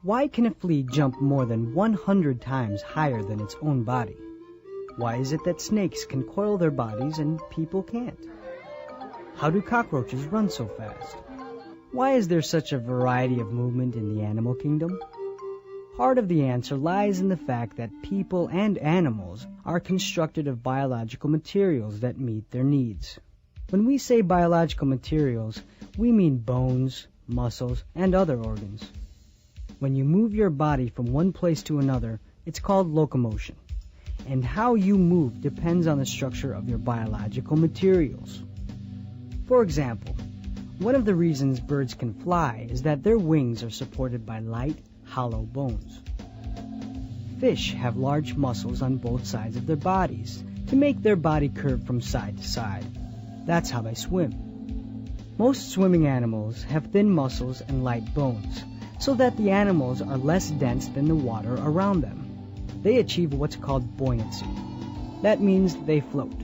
Why can a flea jump more than 100 times higher than its own body? Why is it that snakes can coil their bodies and people can't? How do cockroaches run so fast? Why is there such a variety of movement in the animal kingdom? Part of the answer lies in the fact that people and animals are constructed of biological materials that meet their needs. When we say biological materials, we mean bones, muscles, and other organs. When you move your body from one place to another, it's called locomotion. And how you move depends on the structure of your biological materials. For example, one of the reasons birds can fly is that their wings are supported by light, hollow bones. Fish have large muscles on both sides of their bodies to make their body curve from side to side. That's how they swim. Most swimming animals have thin muscles and light bones, so that the animals are less dense than the water around them. They achieve what's called buoyancy. That means they float.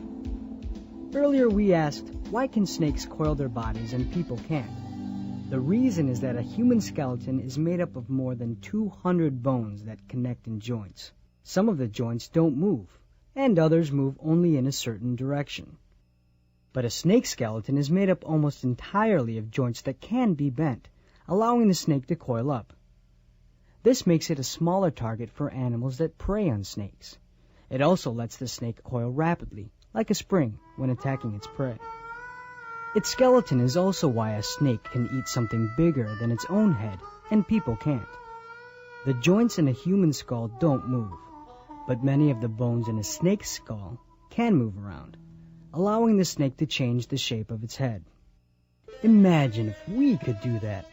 Earlier we asked, why can snakes coil their bodies and people can't? The reason is that a human skeleton is made up of more than 200 bones that connect in joints. Some of the joints don't move, and others move only in a certain direction. But a snake skeleton is made up almost entirely of joints that can be bent, allowing the snake to coil up. This makes it a smaller target for animals that prey on snakes. It also lets the snake coil rapidly, like a spring, when attacking its prey. Its skeleton is also why a snake can eat something bigger than its own head, and people can't. The joints in a human skull don't move, but many of the bones in a snake's skull can move around, allowing the snake to change the shape of its head. Imagine if we could do that.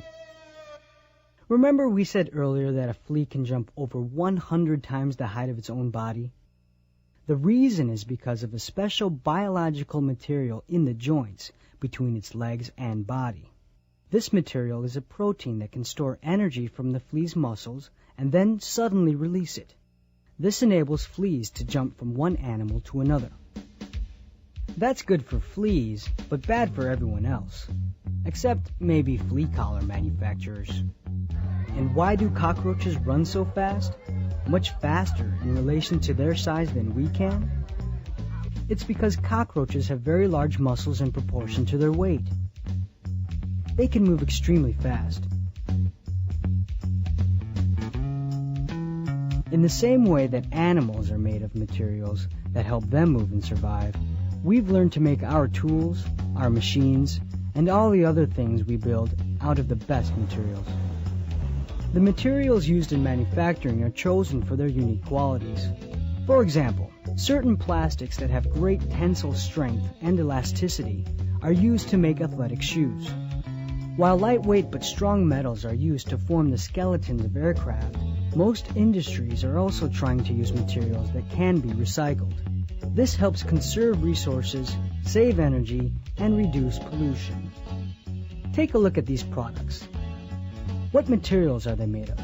Remember we said earlier that a flea can jump over 100 times the height of its own body? The reason is because of a special biological material in the joints between its legs and body. This material is a protein that can store energy from the flea's muscles and then suddenly release it. This enables fleas to jump from one animal to another. That's good for fleas, but bad for everyone else, except maybe flea collar manufacturers. And why do cockroaches run so fast? Much faster in relation to their size than we can? It's because cockroaches have very large muscles in proportion to their weight. They can move extremely fast. In the same way that animals are made of materials that help them move and survive, we've learned to make our tools, our machines, and all the other things we build out of the best materials. The materials used in manufacturing are chosen for their unique qualities. For example, certain plastics that have great tensile strength and elasticity are used to make athletic shoes. While lightweight but strong metals are used to form the skeletons of aircraft, most industries are also trying to use materials that can be recycled. This helps conserve resources, save energy, and reduce pollution. Take a look at these products. What materials are they made of?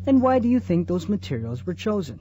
And why do you think those materials were chosen?